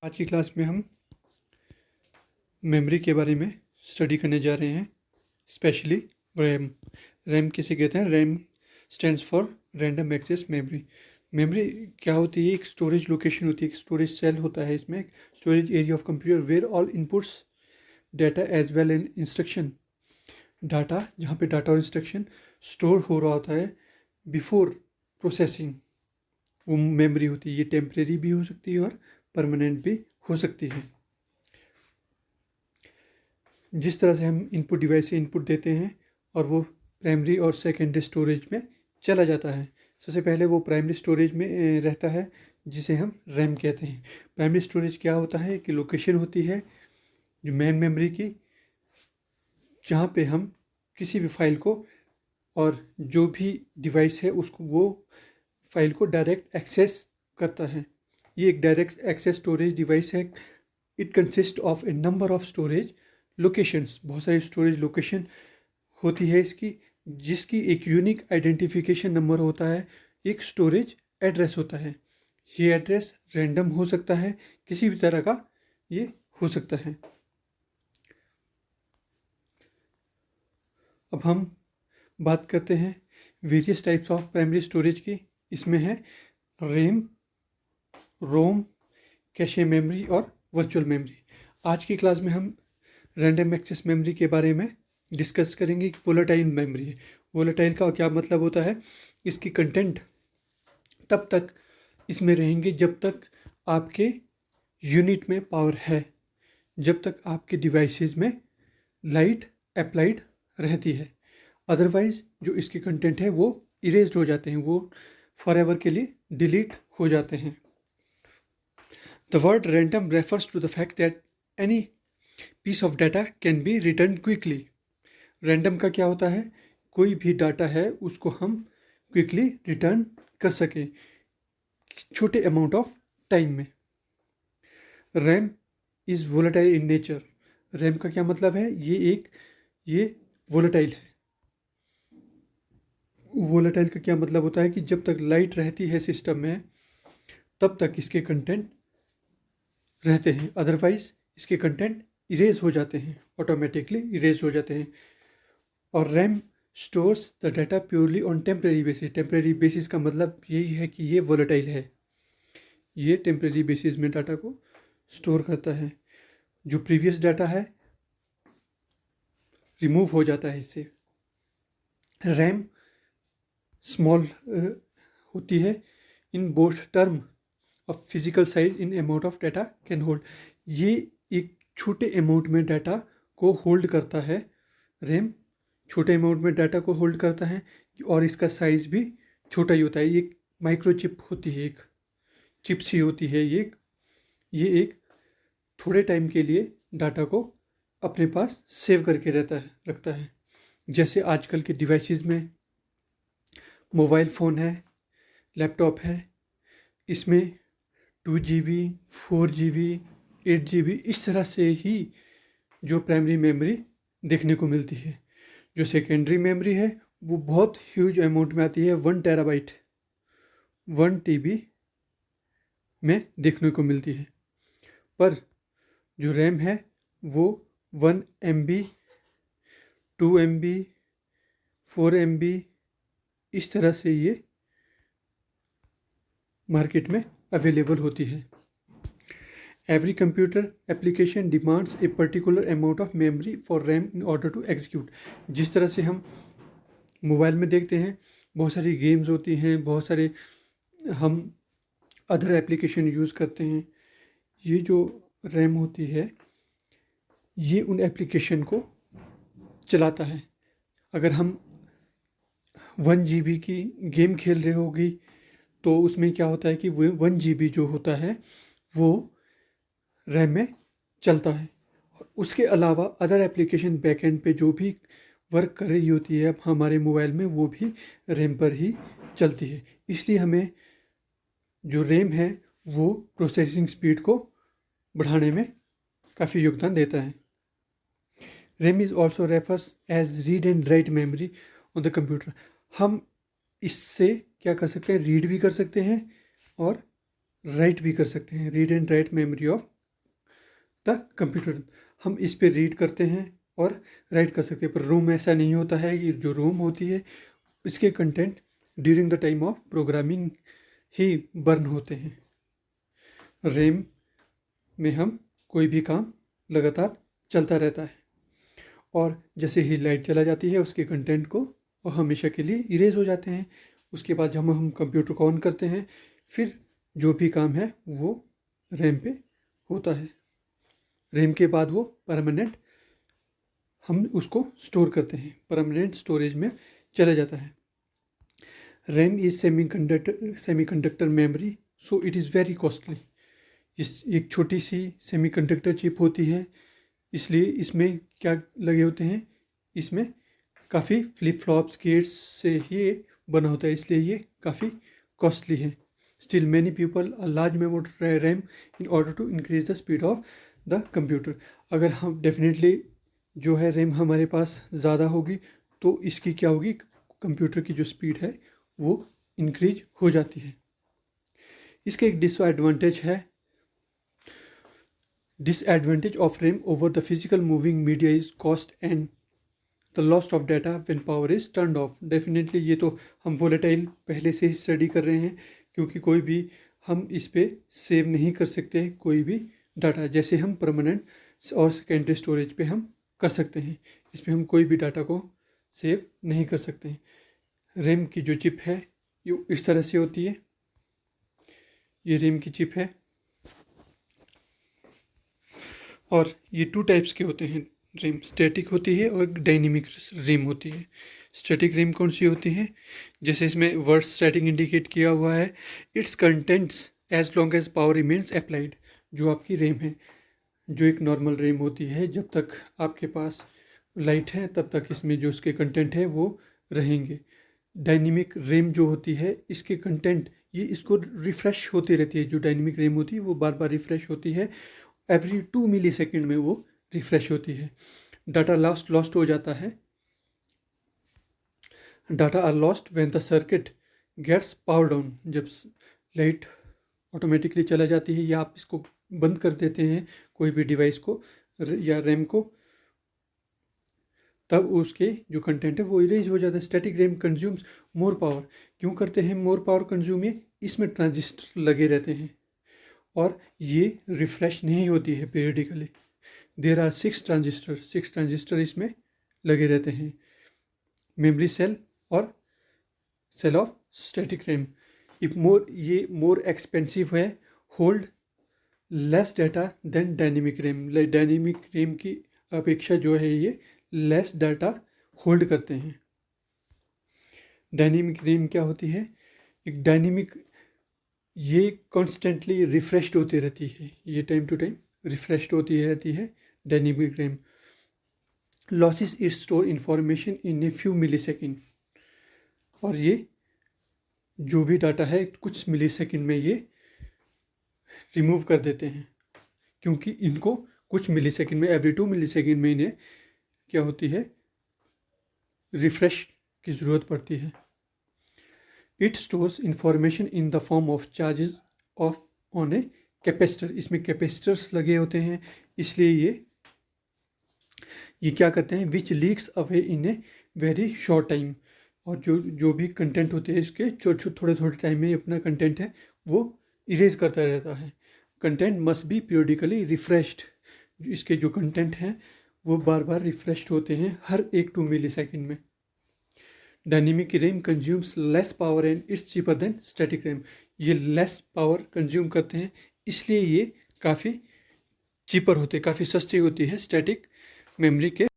आज की क्लास में हम मेमोरी के बारे में स्टडी करने जा रहे हैं, स्पेशली रैम। रैम किसे कहते हैं? RAM stands for random access memory. Memory क्या होती है? एक स्टोरेज लोकेशन होती है, एक स्टोरेज सेल होता है, इसमें storage area of computer where all inputs data as well an instruction. Data, जहाँ पे डाटा और इंस्ट्रक्शन स्टोर हो रहा होता है बिफोर प्रोसेसिंग, वो मेमोरी होती है। ये टेम्परेरी भी हो सकती है और परमानेंट भी हो सकती है। जिस तरह से हम इनपुट डिवाइस से इनपुट देते हैं और वो प्राइमरी और सेकेंडरी स्टोरेज में चला जाता है। सबसे पहले वो प्राइमरी स्टोरेज में रहता है, जिसे हम रैम कहते हैं। प्राइमरी स्टोरेज क्या होता है कि लोकेशन होती है जो मेन मेमोरी की, जहाँ पे हम किसी भी फाइल को और जो भी डिवाइस है उसको, वो फाइल को डायरेक्ट एक्सेस करता है। ये एक डायरेक्ट एक्सेस स्टोरेज डिवाइस है। It consist of A number of storage locations. बहुत सारी स्टोरेज लोकेशन होती है इसकी, जिसकी एक यूनिक आइडेंटिफिकेशन नंबर होता है, एक स्टोरेज एड्रेस होता है। ये एड्रेस रैंडम हो सकता है, किसी भी तरह का ये हो सकता है। अब हम बात करते हैं various types of primary storage की। इसमें है रैम, रोम, कैशे मेमोरी और वर्चुअल मेमोरी। आज की क्लास में हम रैंडम एक्सेस मेमोरी के बारे में डिस्कस करेंगे। वोलेटाइल मेमोरी है। वोलेटाइल का क्या मतलब होता है? इसकी कंटेंट तब तक इसमें रहेंगे जब तक आपके यूनिट में पावर है, जब तक आपके डिवाइसेस में लाइट अप्लाइड रहती है। अदरवाइज जो इसके कंटेंट है वो इरेज्ड हो जाते हैं, वो फॉर एवर के लिए डिलीट हो जाते हैं। The word random refers to the fact that any piece of data can be return quickly. Random का क्या होता है? कोई भी डाटा है उसको हम क्विकली रिटर्न कर सकें छोटे अमाउंट ऑफ टाइम में। RAM is volatile in nature. RAM का क्या मतलब है? ये वोलेटाइल है। वोलेटाइल का क्या मतलब होता है कि जब तक लाइट रहती है सिस्टम में तब तक इसके कंटेंट रहते हैं, अदरवाइज इसके कंटेंट इरेज हो जाते हैं, ऑटोमेटिकली इरेज हो जाते हैं। और RAM stores the data purely on temporary basis. Temporary basis का मतलब यही है कि ये वोलेटाइल है, ये टेम्परेरी बेसिस में डाटा को स्टोर करता है। जो प्रीवियस डाटा है रिमूव हो जाता है इससे। रैम स्मॉल होती है in both term of physical size in amount of data can hold. ये एक छोटे अमाउंट में डाटा को होल्ड करता है। रैम छोटे अमाउंट में डाटा को होल्ड करता है और इसका साइज़ भी छोटा ही होता है। ये माइक्रोचिप होती है, एक चिप सी होती है ये एक थोड़े टाइम के लिए डाटा को अपने पास सेव करके रखता है। जैसे आजकल के डिवाइसेस में मोबाइल फ़ोन है, लैपटॉप है, इसमें 2 GB, 4 GB, 8 GB इस तरह से ही जो प्राइमरी मेमोरी देखने को मिलती है। जो सेकेंडरी मेमोरी है वो बहुत ह्यूज अमाउंट में आती है, 1 TB, 1 TB में देखने को मिलती है। पर जो रैम है वो 1 MB, 2 MB, 4 MB इस तरह से ये मार्केट में अवेलेबल होती है। Every computer application demands a particular amount of memory for RAM in order to execute. जिस तरह से हम मोबाइल में देखते हैं बहुत सारी गेम्स होती हैं, बहुत सारे हम अदर एप्लीकेशन यूज़ करते हैं। ये जो रैम होती है ये उन एप्लीकेशन को चलाता है। अगर हम 1 GB की गेम खेल रहे होगी तो उसमें क्या होता है कि वो 1 GB जो होता है वो रैम में चलता है। और उसके अलावा अदर एप्लीकेशन बैकएंड पे जो भी वर्क कर रही होती है हमारे मोबाइल में वो भी रैम पर ही चलती है। इसलिए हमें जो रैम है वो प्रोसेसिंग स्पीड को बढ़ाने में काफ़ी योगदान देता है। RAM is also refers as read and write memory on the computer. हम इससे क्या कर सकते हैं? रीड भी कर सकते हैं और राइट भी कर सकते हैं। Read and write memory of the computer. हम इस पे रीड करते हैं और राइट कर सकते हैं, पर रोम ऐसा नहीं होता है। कि जो रोम होती है इसके content during the time of programming he burn होते हैं। रैम में हम कोई भी काम लगातार चलता रहता है, और जैसे ही लाइट चला जाती है उसके कंटेंट को वो हमेशा के लिए इरेज हो जाते हैं। उसके बाद जब हम कंप्यूटर को ऑन करते हैं, फिर जो भी काम है वो रैम पे होता है। रैम के बाद वो परमानेंट हम उसको स्टोर करते हैं, परमानेंट स्टोरेज में चला जाता है। RAM is semiconductor memory, so it is very costly. इस एक छोटी सी सेमीकंडक्टर चिप होती है, इसलिए इसमें क्या लगे होते हैं, इसमें काफ़ी फ्लिप फ्लॉप्स गेट्स से ही बना होता है, इसलिए ये काफ़ी कॉस्टली है। Still many people a large memory RAM in order to increase the speed of the computer. अगर हम डेफिनेटली जो है रैम हमारे पास ज़्यादा होगी तो इसकी क्या होगी, कंप्यूटर की जो स्पीड है वो इंक्रीज हो जाती है। इसका एक डिसएडवांटेज है, disadvantage of RAM over the physical moving media is cost and the loss of data when power is turned off। Definitely ये तो हम वोलेटाइल पहले से ही स्टडी कर रहे हैं, क्योंकि कोई भी हम इस पे सेव नहीं कर सकते कोई भी डाटा, जैसे हम परमानेंट और सेकेंडरी स्टोरेज पे हम कर सकते हैं। इस पे हम कोई भी डाटा को सेव नहीं कर सकते हैं। रैम की जो चिप है ये इस तरह से होती है, ये रैम की चिप है, और ये 2 टाइप्स के होते हैं रैम, स्टैटिक होती है और डायनेमिक रैम होती है। स्टैटिक रैम कौन सी होती है, जैसे इसमें वर्ड स्टैटिक इंडिकेट किया हुआ है, its contents as long as power remains applied. जो आपकी रैम है, जो एक नॉर्मल रैम होती है, जब तक आपके पास लाइट है तब तक इसमें जो इसके कंटेंट है वो रहेंगे। डायनेमिक रैम जो होती है, इसके कंटेंट ये इसको रिफ़्रेश होती रहती है। जो डायनेमिक रैम होती है वो बार बार रिफ़्रेश होती है, एवरी 2 मिली सेकेंड में वो रिफ़्रेश होती है। डाटा लॉस्ट हो जाता है। Data are lost when the circuit gets power down. जब लाइट ऑटोमेटिकली चला जाती है या आप इसको बंद कर देते हैं कोई भी डिवाइस को या रैम को, तब उसके जो कंटेंट है वो इरेज हो जाता है। Static RAM consumes more power. क्यों करते हैं मोर पावर कंज्यूम, ये इसमें ट्रांजिस्टर लगे रहते हैं और ये रिफ्रेश नहीं होती है पीरियडिकली। देर आर 6 ट्रांजिस्टर इसमें लगे रहते हैं। मेमोरी सेल और सेल ऑफ स्टैटिक रैम ये मोर एक्सपेंसिव है, hold less data than dynamic RAM. Dynamic RAM की अपेक्षा जो है ये लेस डाटा होल्ड करते हैं। डायनेमिक रैम क्या होती है, एक डायनेमिक ये कॉन्स्टेंटली रिफ्रेश्ड होती रहती है, ये टाइम टू टाइम रिफ्रेश्ड होती रहती है dynamic RAM. Loses it store information in a few millisecond, और ये जो भी डाटा है कुछ मिली सेकेंड में ये रिमूव कर देते हैं, क्योंकि इनको कुछ मिली सेकेंड में, एवरी 2 मिली सेकेंड में इन्हें क्या होती है, रिफ्रेश की ज़रूरत पड़ती है। It stores information in the form of charges of on a capacitor. इसमें कैपेसिटर्स लगे होते हैं, इसलिए ये क्या करते हैं, which leaks away in a very short time. और जो भी कंटेंट होते हैं इसके थोड़े थोड़े टाइम में अपना कंटेंट है वो इरेज करता रहता है। Content must be periodically refreshed. इसके जो कंटेंट हैं वो बार बार रिफ्रेश्ड होते हैं हर 1-2 मिली सेकेंड में। Dynamic RAM consumes less power and it's cheaper than static RAM. ये लेस पावर कंज्यूम करते हैं, इसलिए ये काफ़ी चीपर होते हैं, काफ़ी सस्ती होती है स्टैटिक मेमोरी के